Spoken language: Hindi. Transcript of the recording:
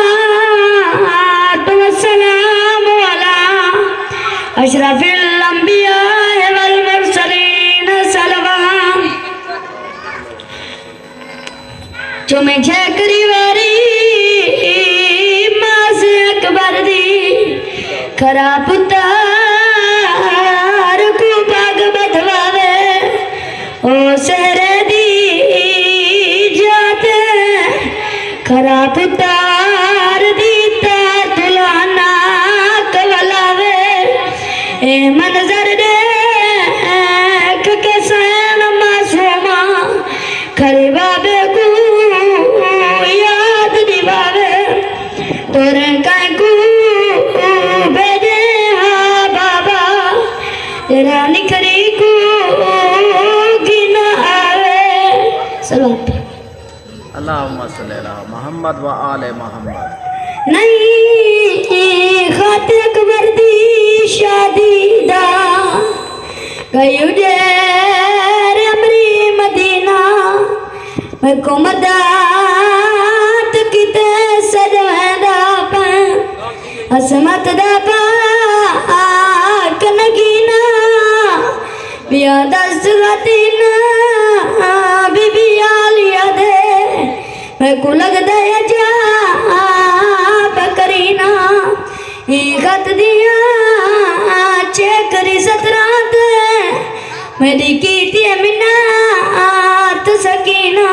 अस्सलातु वस्सलामु अला अशरफिल अंबिया वल मुरसलीन सलवाम चुमे छकरी वारी मास अकबर दी खरा पुतार को बाग बधवावे ओ सहरे दी जाते खरा पुतार दी तार दुलाना कवलावे ए मंजर देख के सैन मासूमा खरी बाबे को याद दिवावे तोरे काय को भेजे हा बाबा तेरा निखरी को गिना आवे सलात अल्लाहुम्मा सल्ली अला मोहम्मद व आले मोहम्मद। नहीं खाते अकबर दी शादी दा गयो जे अमरी मदीना मैं को मदद किते सजवेदा पा असमत दा पा कनगीना बिया दस गतीना बीबी आलिया दे मैं को लगदा है जा बकरीना गत दिया चेकरी सतरात मेरी कीती मिन्नत सकीना